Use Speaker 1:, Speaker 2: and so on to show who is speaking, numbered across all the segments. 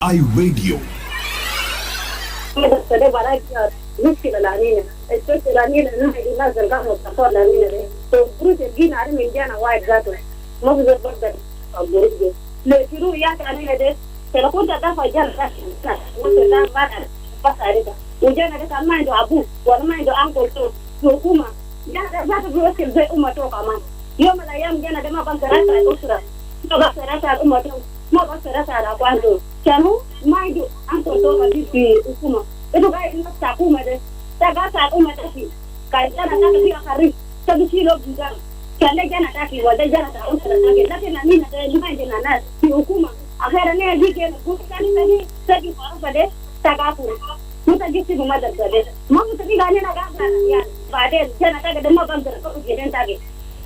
Speaker 1: iRadio.
Speaker 2: Chanu maidu anto to di ukuma itu kai ina takuma de taga takuma tafi kai jana taka bi akari tabi silo bidan kale jana taki wala jana ta usra take lakini na nina de maidu na nas di ukuma akhera ne dike kukani tani tabi kwa bade taga ku muta gisi buma da bade mamu tabi gane na gaga ya bade jana taka de mabandar ko gidan take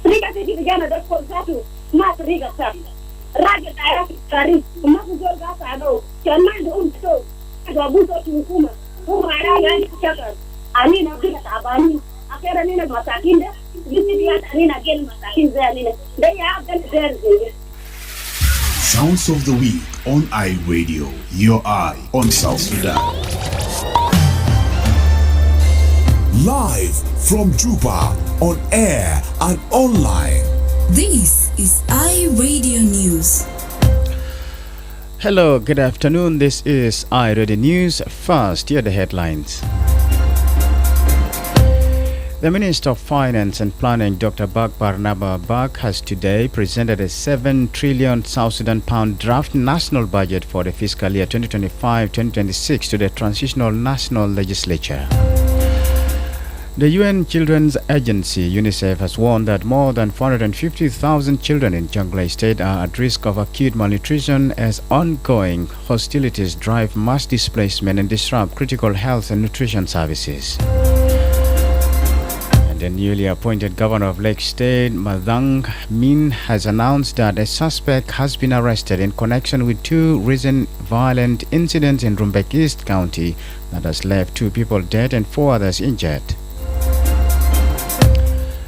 Speaker 2: rika tabi jana da ko satu ma rika sa raja tayari kari umakuzo gasa ado chamando unto abuso tukuma umara yani chaka ani na kila tabani akera nina masakinda yisi dia nina gen masakin za nina they have them there.
Speaker 1: Sounds of the week on iRadio, your eye on South Sudan. Live from Juba, on air and online.
Speaker 3: This is iRadio News.
Speaker 4: Hello, good afternoon. This is iRadio News. First, here are the headlines. The Minister of Finance and Planning, Dr. Barnaba Bak, has today presented a 7 trillion South Sudan pound draft national budget for the fiscal year 2025-2026 to the Transitional National Legislature. The UN Children's Agency, UNICEF, has warned that more than 450,000 children in Jonglei State are at risk of acute malnutrition as ongoing hostilities drive mass displacement and disrupt critical health and nutrition services. And the newly appointed governor of Lake State, Madang Min, has announced that a suspect has been arrested in connection with two recent violent incidents in Rumbek East County that has left 2 people dead and 4 others injured.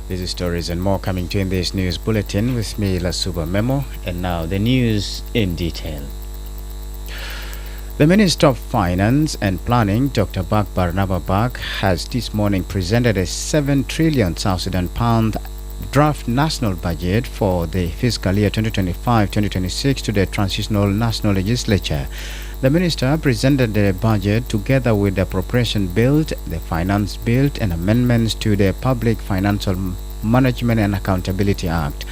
Speaker 4: These stories and more coming to in this news bulletin with me, Lasuba Memo, and now the news in detail. The Minister of Finance and Planning, Dr. Barnaba Bak, has this morning presented a 7 trillion South Sudan pound draft national budget for the fiscal year 2025-2026 to the Transitional National Legislature. The minister presented the budget together with the appropriation bill, the finance bill, and amendments to the Public Financial Management and Accountability Act.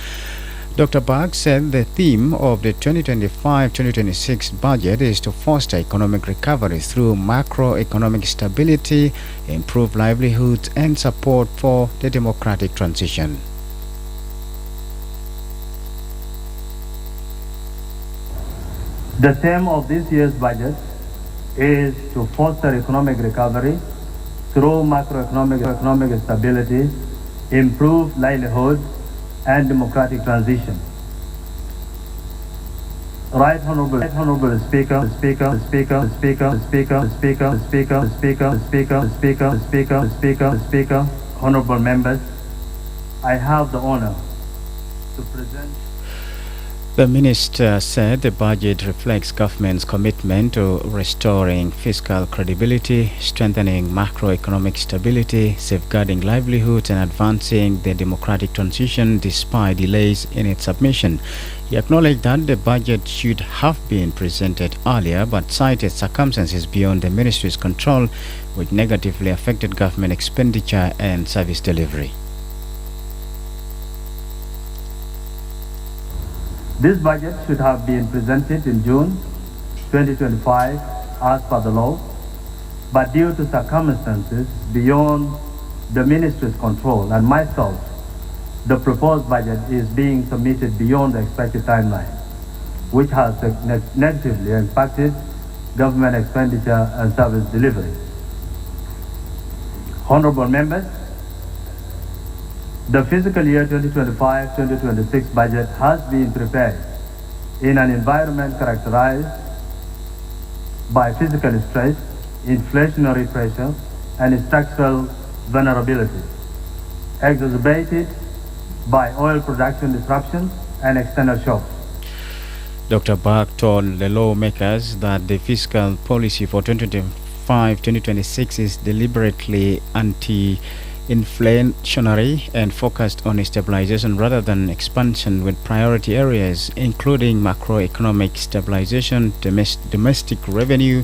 Speaker 4: Dr. Bak said the theme of the 2025-2026 budget is to foster economic recovery through macroeconomic stability, improve livelihoods, and support for the democratic transition.
Speaker 5: The theme of this year's budget is to foster economic recovery through macroeconomic stability, improve livelihood, and democratic transition. Right Honorable Speaker, Honorable members, I have the honor to present.
Speaker 4: The minister said the budget reflects government's commitment to restoring fiscal credibility, strengthening macroeconomic stability, safeguarding livelihoods, and advancing the democratic transition despite delays in its submission. He acknowledged that the budget should have been presented earlier, but cited circumstances beyond the ministry's control which negatively affected government expenditure and service delivery.
Speaker 5: This budget should have been presented in June 2025 as per the law, but due to circumstances beyond the ministry's control and myself, the proposed budget is being submitted beyond the expected timeline, which has negatively impacted government expenditure and service delivery. Honorable members, the fiscal year 2025-2026 budget has been prepared in an environment characterized by physical stress, inflationary pressure, and structural vulnerability, exacerbated by oil production disruptions and external shocks.
Speaker 4: Dr. Bach told the lawmakers that the fiscal policy for 2025-2026 is deliberately anti-inflationary and focused on stabilization rather than expansion, with priority areas including macroeconomic stabilization, domestic revenue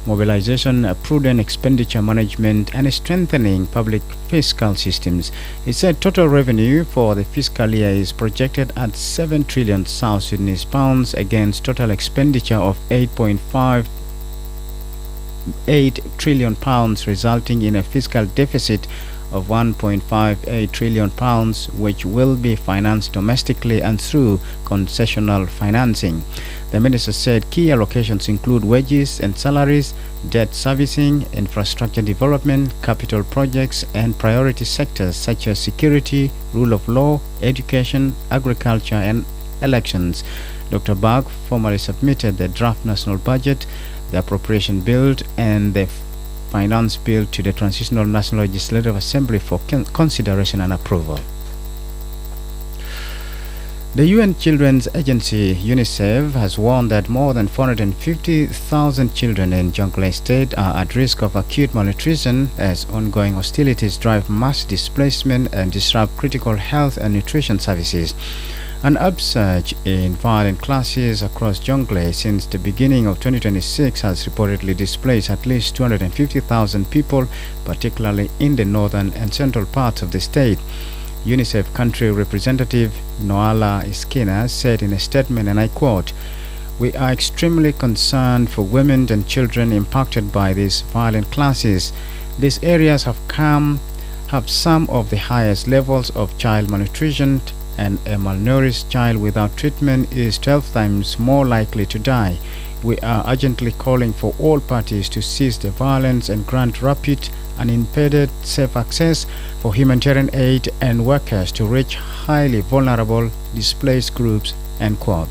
Speaker 4: mobilization, prudent expenditure management, and strengthening public fiscal systems. He said total revenue for the fiscal year is projected at 7 trillion South Sudanese pounds against total expenditure of 8.58 trillion pounds, resulting in a fiscal deficit of 1.58 trillion pounds, which will be financed domestically and through concessional financing. The minister said key allocations include wages and salaries, debt servicing, infrastructure development, capital projects, and priority sectors such as security, rule of law, education, agriculture, and elections. Dr. Bach formally submitted the draft national budget, the appropriation bill, and the finance bill to the Transitional National Legislative Assembly for consideration and approval. The UN Children's Agency UNICEF has warned that more than 450,000 children in Jonglei State are at risk of acute malnutrition as ongoing hostilities drive mass displacement and disrupt critical health and nutrition services. An upsurge in violent clashes across Jonglei since the beginning of 2026 has reportedly displaced at least 250,000 people, particularly in the northern and central parts of the state. UNICEF country representative Noala Iskina said in a statement, and I quote, "We are extremely concerned for women and children impacted by these violent clashes. These areas have some of the highest levels of child malnutrition, and a malnourished child without treatment is 12 times more likely to die. We are urgently calling for all parties to cease the violence and grant rapid, unimpeded, safe access for humanitarian aid and workers to reach highly vulnerable, displaced groups," end quote.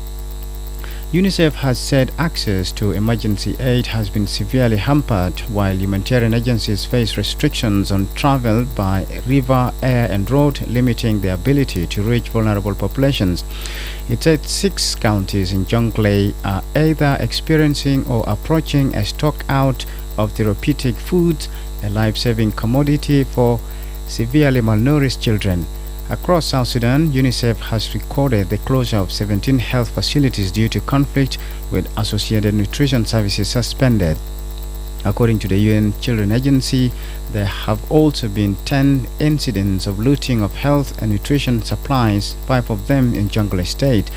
Speaker 4: UNICEF has said access to emergency aid has been severely hampered, while humanitarian agencies face restrictions on travel by river, air, and road, limiting their ability to reach vulnerable populations. It said 6 counties in Jonglei are either experiencing or approaching a stock out of therapeutic foods, a life-saving commodity for severely malnourished children. Across South Sudan, UNICEF has recorded the closure of 17 health facilities due to conflict, with associated nutrition services suspended. According to the UN Children Agency, there have also been 10 incidents of looting of health and nutrition supplies, 5 of them in Jonglei State.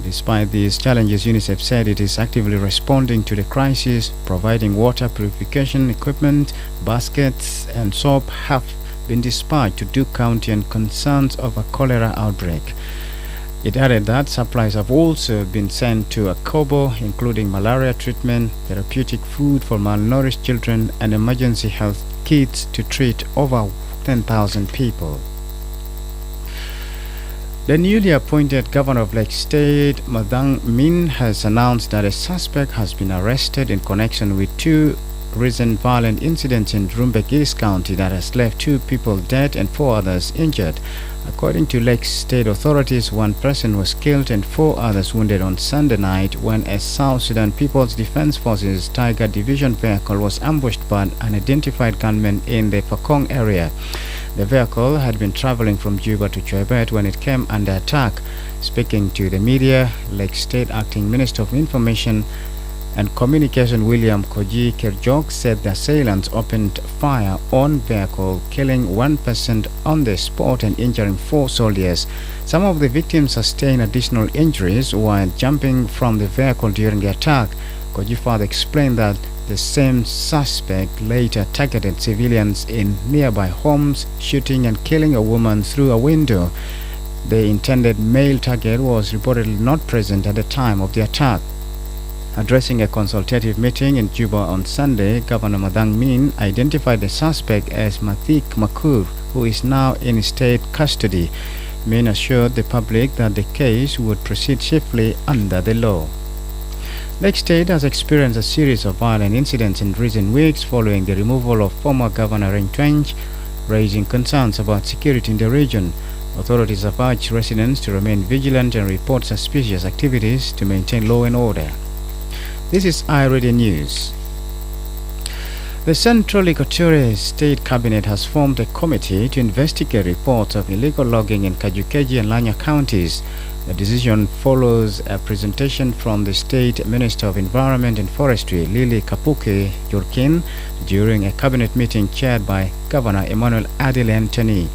Speaker 4: Despite these challenges, UNICEF said it is actively responding to the crisis, providing water purification equipment, baskets, and soap have been dispatched to Duke County on concerns of a cholera outbreak. It added that supplies have also been sent to Akobo, including malaria treatment, therapeutic food for malnourished children, and emergency health kits to treat over 10,000 people. The newly appointed governor of Lake State, Madang Min, has announced that a suspect has been arrested in connection with 2 recent violent incidents in Rumbek East County that has left 2 people dead and 4 others injured. According to Lake State authorities, 1 person was killed and 4 others wounded on Sunday night when a South Sudan People's Defense Forces Tiger Division vehicle was ambushed by an unidentified gunman in the Fakong area. The vehicle had been traveling from Juba to Choibet when it came under attack. Speaking to the media, Lake State Acting Minister of Information and Communication William Koji Kerjok said the assailants opened fire on vehicle, killing 1 person on the spot and injuring 4 soldiers. Some of the victims sustained additional injuries while jumping from the vehicle during the attack. Koji further explained that the same suspect later targeted civilians in nearby homes, shooting and killing a woman through a window. The intended male target was reportedly not present at the time of the attack. Addressing a consultative meeting in Juba on Sunday, Governor Madang Min identified the suspect as Mathik Makur, who is now in state custody. Min assured the public that the case would proceed swiftly under the law. Lake State has experienced a series of violent incidents in recent weeks following the removal of former Governor Ring Twench, raising concerns about security in the region. Authorities have urged residents to remain vigilant and report suspicious activities to maintain law and order. This is iRadio News. The Central Equatorial State Cabinet has formed a committee to investigate reports of illegal logging in Kajukeji and Lanya counties. The decision follows a presentation from the State Minister of Environment and Forestry, Lily Kapuke Jurkin, during a cabinet meeting chaired by Governor Emmanuel Adil Anthony.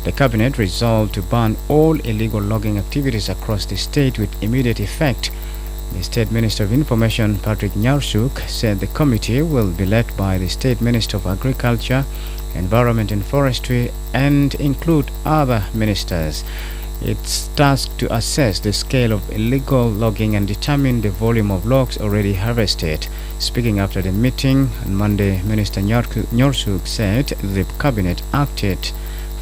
Speaker 4: The cabinet resolved to ban all illegal logging activities across the state with immediate effect. The State Minister of Information, Patrick Nyarsuk, said the committee will be led by the State Minister of Agriculture, Environment and Forestry and include other ministers. It's tasked to assess the scale of illegal logging and determine the volume of logs already harvested. Speaking after the meeting on Monday, Minister Nyarsuk said the cabinet acted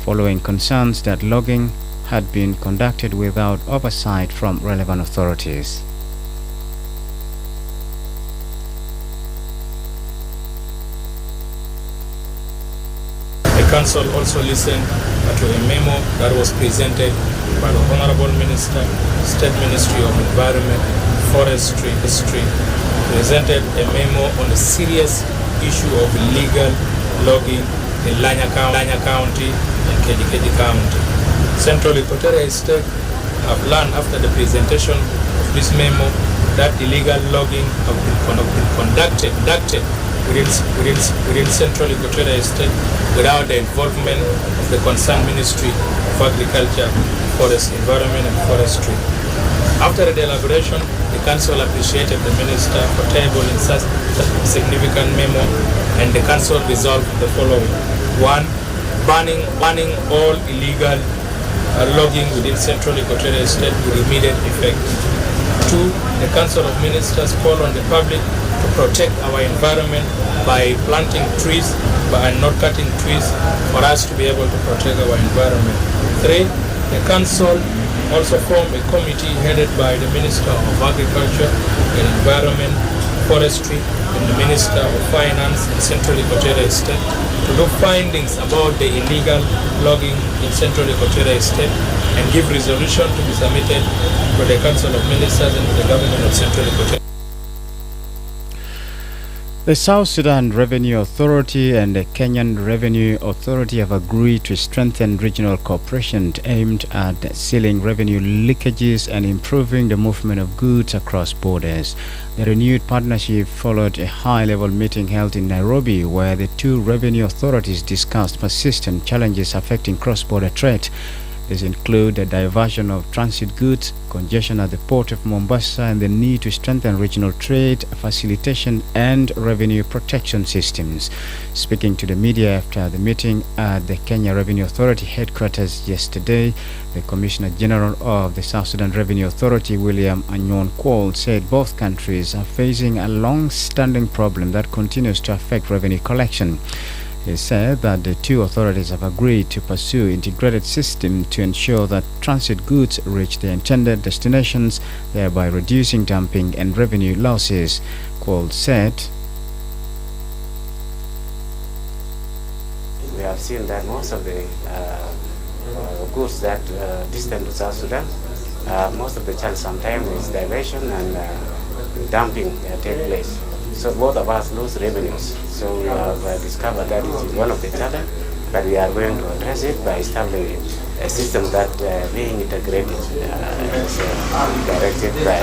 Speaker 4: following concerns that logging had been conducted without oversight from relevant authorities.
Speaker 6: The Council also listened to a memo that was presented by the Honorable Minister, State Ministry of Environment, Forestry, presented a memo on the serious issue of illegal logging in Lanya County and Keji County. Central Equatorial State have learned after the presentation of this memo that illegal logging have been conducted within Central Equatorial State without the involvement of the concerned Ministry of Agriculture, Forest, Environment and Forestry. After the deliberation, the Council appreciated the Minister for tabling such a significant memo, and the Council resolved the following. 1. Banning all illegal logging within Central Equatorial State with immediate effect. 2. The Council of Ministers call on the public to protect our environment by planting trees and not cutting trees for us to be able to protect our environment. 3. The Council also formed a committee headed by the Minister of Agriculture and Environment, Forestry, and the Minister of Finance in Central Equatorial State to do findings about the illegal logging in Central Equatorial State and give resolution to be submitted to the Council of Ministers and to the Government of Central Equatorial.
Speaker 4: The South Sudan Revenue Authority and the Kenyan Revenue Authority have agreed to strengthen regional cooperation aimed at sealing revenue leakages and improving the movement of goods across borders. The renewed partnership followed a high-level meeting held in Nairobi where the two revenue authorities discussed persistent challenges affecting cross-border trade. These include the diversion of transit goods, congestion at the port of Mombasa, and the need to strengthen regional trade, facilitation, and revenue protection systems. Speaking to the media after the meeting at the Kenya Revenue Authority headquarters yesterday, the Commissioner General of the South Sudan Revenue Authority, William Anyon Kwol, said both countries are facing a long-standing problem that continues to affect revenue collection. He said that the two authorities have agreed to pursue integrated system to ensure that transit goods reach their intended destinations, thereby reducing dumping and revenue losses. Kwol said,
Speaker 7: "We have seen that most of the goods that destined to South Sudan, most of the chance sometimes is diversion and dumping take place. So both of us lose revenues. So we have discovered that it is one of the challenges, but we are going to address it by establishing a system that being integrated as directed by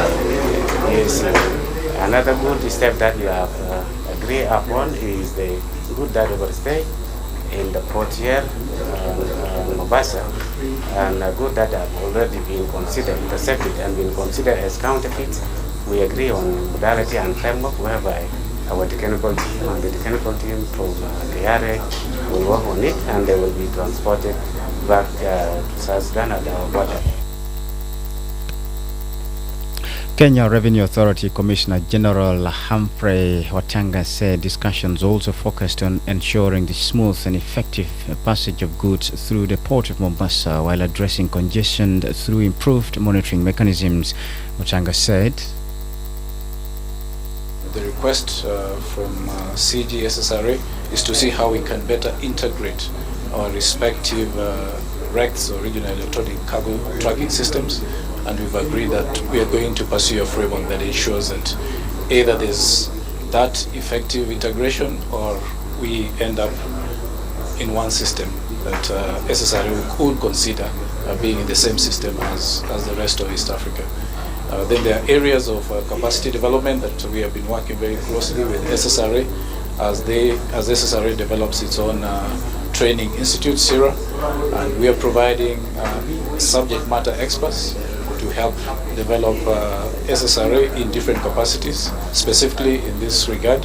Speaker 7: EAC. Another good step that we have agreed upon is the good that overstay in the port here, Mombasa, and a good that have already been considered, intercepted and been considered as counterfeits. We agree on modality and framework whereby our technical team and the technical team from KRA will work on it, and they will be transported back to South Sudan at our border.
Speaker 4: Kenya Revenue Authority Commissioner General Humphrey Watanga said discussions also focused on ensuring the smooth and effective passage of goods through the port of Mombasa while addressing congestion through improved monitoring mechanisms. Watanga said,
Speaker 8: "The request from CGSSRA is to see how we can better integrate our respective RECs, or Regional Electronic Cargo Tracking Systems, and we've agreed that we are going to pursue a framework that ensures that either there's that effective integration or we end up in one system that SSRA could consider being in the same system as the rest of East Africa. Then there are areas of capacity development that we have been working very closely with SSRA as SSRA develops its own training institute, CIRA, and we are providing subject matter experts to help develop SSRA in different capacities. Specifically in this regard,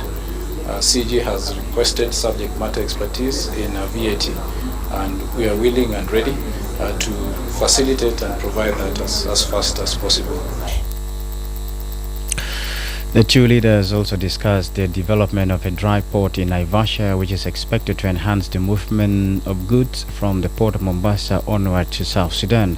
Speaker 8: CG has requested subject matter expertise in VAT, and we are willing and ready to facilitate and provide that as fast as possible.
Speaker 4: The two leaders also discussed the development of a dry port in Naivasha, which is expected to enhance the movement of goods from the port of Mombasa onward to South Sudan.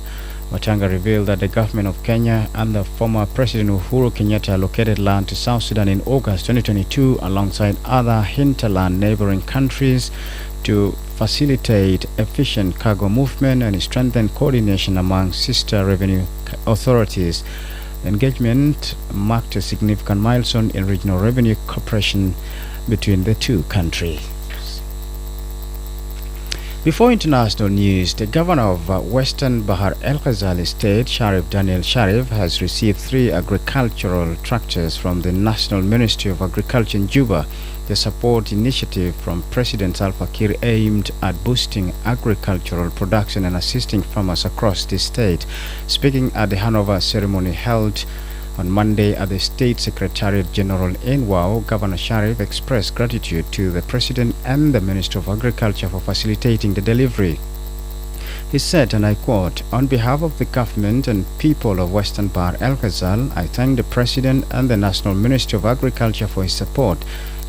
Speaker 4: Watanga revealed that the government of Kenya and the former President Uhuru Kenyatta allocated land to South Sudan in August 2022 alongside other hinterland neighboring countries to facilitate efficient cargo movement and strengthen coordination among sister revenue authorities. The engagement marked a significant milestone in regional revenue cooperation between the two countries. Before international news, the governor of Western Bahar El Ghazali State, Sharif Daniel Sharif, has received 3 agricultural tractors from the National Ministry of Agriculture in Juba. The support initiative from President Salva Kiir aimed at boosting agricultural production and assisting farmers across the state. Speaking at the handover ceremony held on Monday at the State Secretariat General in Wau, Governor Sharif expressed gratitude to the President and the Minister of Agriculture for facilitating the delivery. He said, and I quote, "On behalf of the government and people of Western Bahar El Ghazal, I thank the President and the National Ministry of Agriculture for his support.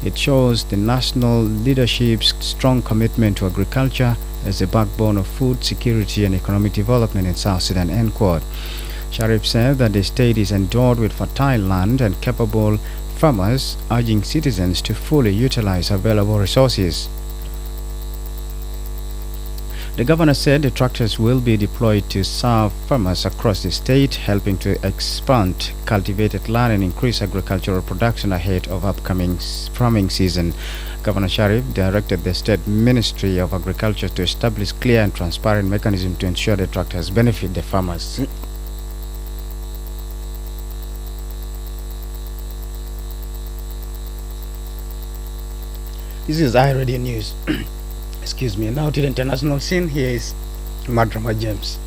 Speaker 4: It shows the national leadership's strong commitment to agriculture as the backbone of food security and economic development in South Sudan," end quote. Sharif said that the state is endowed with fertile land and capable farmers, urging citizens to fully utilize available resources. The governor said the tractors will be deployed to serve farmers across the state, helping to expand cultivated land and increase agricultural production ahead of upcoming farming season. Governor Sharif directed the State Ministry of Agriculture to establish clear and transparent mechanisms to ensure the tractors benefit the farmers. This is iRadio News. Excuse me. Now to the international scene. Here is Madrama James.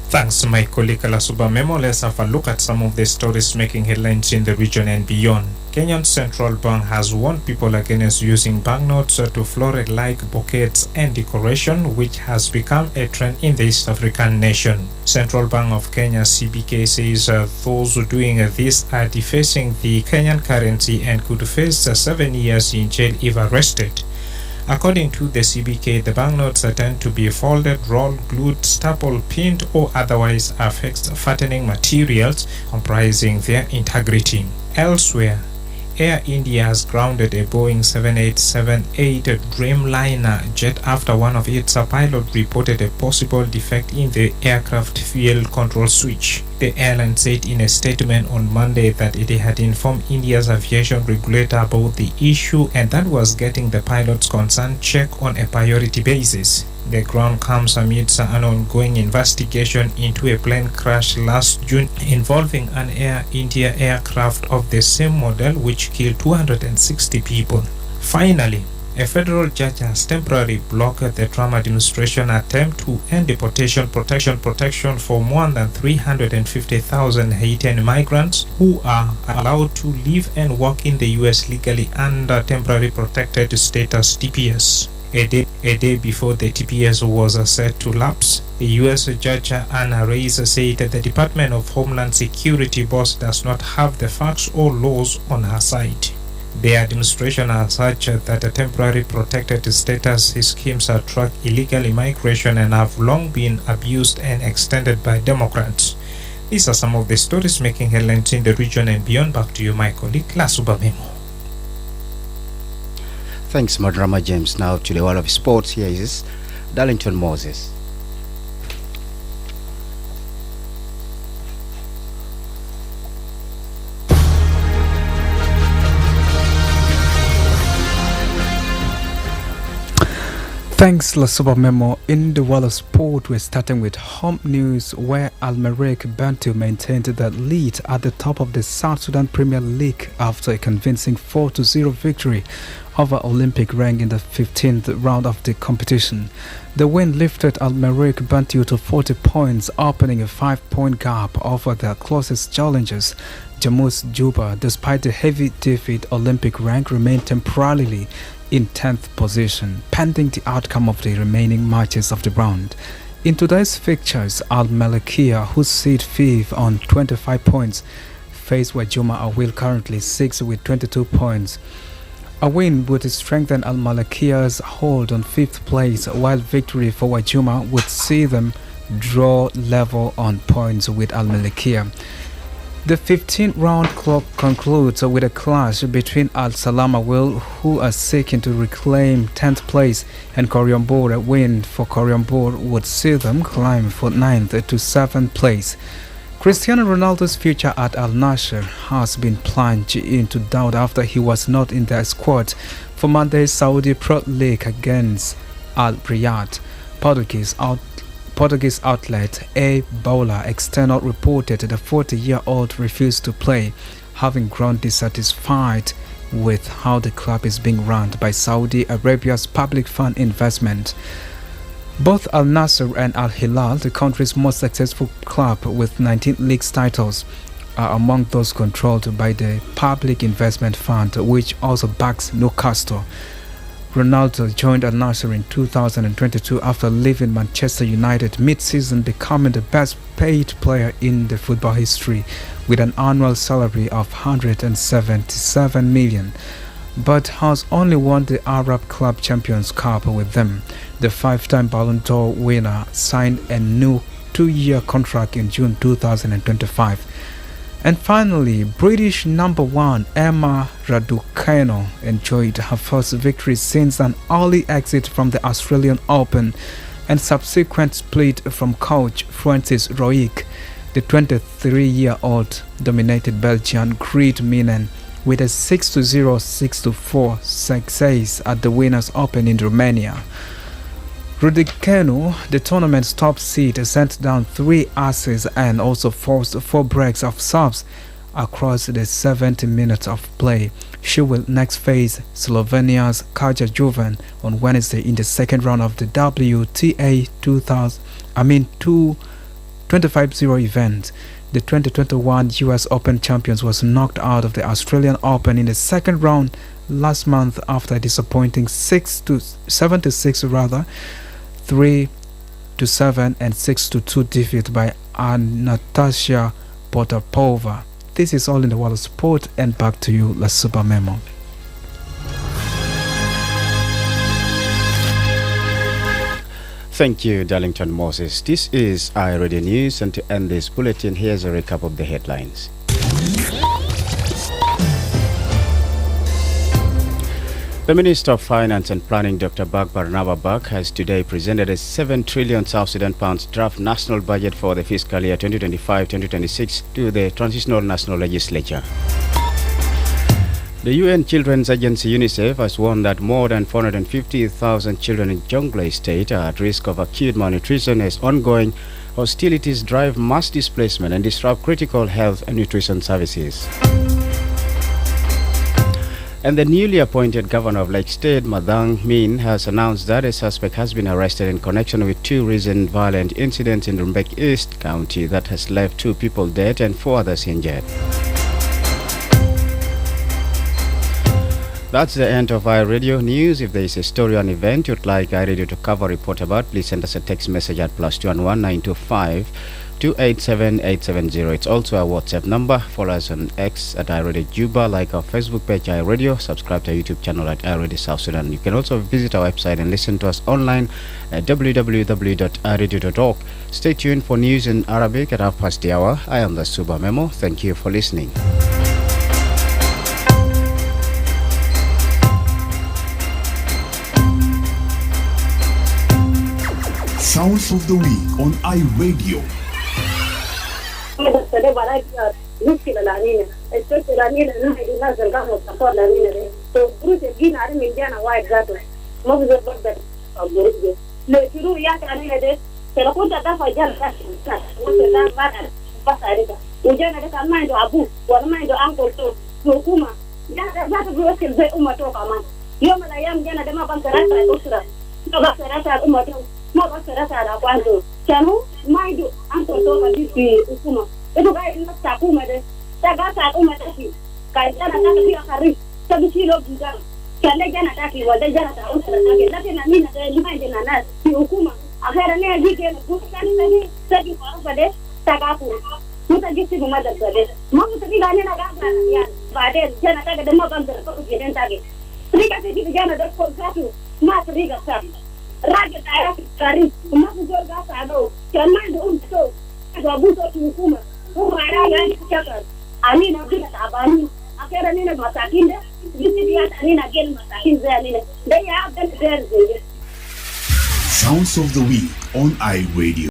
Speaker 9: Thanks to my colleague Lasuba Memo. Let's have a look at some of the stories making headlines in the region and beyond. Kenyan Central Bank has warned people against using banknotes to floral like bouquets and decoration, which has become a trend in the East African nation. Central Bank of Kenya CBK says those doing this are defacing the Kenyan currency and could face 7 years in jail if arrested. According to the CBK, the banknotes tend to be folded, rolled, glued, stapled, pinned, or otherwise affixed fattening materials compromising their integrity. Elsewhere, Air India has grounded a Boeing 7878 Dreamliner jet after one of its pilots reported a possible defect in the aircraft fuel control switch. The airline said in a statement on Monday that it had informed India's aviation regulator about the issue and that was getting the pilot's concern checked on a priority basis. The ground comes amidst an ongoing investigation into a plane crash last June involving an Air India aircraft of the same model which killed 260 people. Finally, a federal judge has temporarily blocked the Trump administration attempt to end deportation protection for more than 350,000 Haitian migrants who are allowed to live and work in the U.S. legally under temporary protected status TPS. A day before the TPS was set to lapse, the U.S. Judge Anna Reyes said that the Department of Homeland Security boss does not have the facts or laws on her side. The administration has such that a temporary protected status schemes attract illegal immigration and have long been abused and extended by Democrats. These are some of the stories making headlines in the region and beyond. Back to you, my colleague Lasuba Memo.
Speaker 4: Thanks, Madrama James. Now to the world of sports. Here is Darlington Moses.
Speaker 10: Thanks, Lasuba Memo. In the world of sport, we're starting with home news, where Al Merreikh Bantu maintained the lead at the top of the South Sudan Premier League after a convincing 4-0 victory over Olympic rank in the 15th round of the competition. The win lifted Al Merreikh Bantu to 40 points, opening a 5-point gap over their closest challengers, Jamus Juba. Despite the heavy defeat, Olympic rank remained temporarily in 10th position, pending the outcome of the remaining matches of the round. In today's fixtures, Al Malakia, who sit 5th on 25 points, face Wajuma Awil, currently 6th with 22 points. A win would strengthen Al Malakia's hold on 5th place, while victory for Wajuma would see them draw level on points with Al Malakia. The 15th round clock concludes with a clash between Al Salam Awil, who are seeking to reclaim 10th place, and Koryambor. A win for Koryambor would see them climb from 9th to 7th place. Cristiano Ronaldo's future at Al Nassr has been plunged into doubt after he was not in their squad for Monday's Saudi Pro League against Al Riyadh. Portuguese outlet A Bola External reported the 40-year-old refused to play, having grown dissatisfied with how the club is being run by Saudi Arabia's public fund investment. Both Al Nassr and Al Hilal, the country's most successful club with 19 league titles, are among those controlled by the Public Investment Fund, which also backs Newcastle. Ronaldo joined Al Nassr in 2022 after leaving Manchester United mid-season, becoming the best paid player in the football history with an annual salary of 177 million, but has only won the Arab Club Champions Cup with them. The 5-time Ballon d'Or winner signed a new 2-year contract in June 2025. And finally, British number 1 Emma Raducanu enjoyed her first victory since an early exit from the Australian Open and subsequent split from coach Francis Roig. The 23-year-old dominated Belgian Greet Minen with a 6-0, 6-4 success at the Winners' Open in Romania. Raducanu, the tournament's top seed, sent down 3 aces and also forced 4 breaks of subs across the 70 minutes of play. She will next face Slovenia's Kaja Jovan on Wednesday in the second round of the WTA 250 event. The 2021 US Open champions was knocked out of the Australian Open in the second round last month after a disappointing 7-6 3-7 and 6-2 defeat by Anastasia Potapova. This is all in the world of sport, and back to you, Lasuba Memo.
Speaker 4: Thank you, Darlington Moses. This is iRadio News, and to end this bulletin, here's a recap of the headlines. The Minister of Finance and Planning, Dr. Bak Barnaba Bak, has today presented a 7 trillion South Sudan pounds draft national budget for the fiscal year 2025-2026 to the Transitional National Legislature. The UN Children's Agency UNICEF has warned that more than 450,000 children in Jonglei State are at risk of acute malnutrition as ongoing hostilities drive mass displacement and disrupt critical health and nutrition services. And the newly appointed governor of Lake State, Madang Min, has announced that a suspect has been arrested in connection with 2 recent violent incidents in Rumbek East County that has left 2 people dead and 4 others injured. That's the end of iRadio News. If there is a story or an event you'd like iRadio to cover or report about, please send us a text message at +211 925 287 870. It's also our WhatsApp number. Follow us on X at iRadio Juba, like our Facebook page iRadio, subscribe to our YouTube channel at iRadio South Sudan. You can also visit our website and listen to us online at www.iradio.org. Stay tuned for news in Arabic at 1:30. I am Lasuba Memo. Thank you for listening.
Speaker 1: Sounds of the week on iRadio. Sounds of the week on iRadio.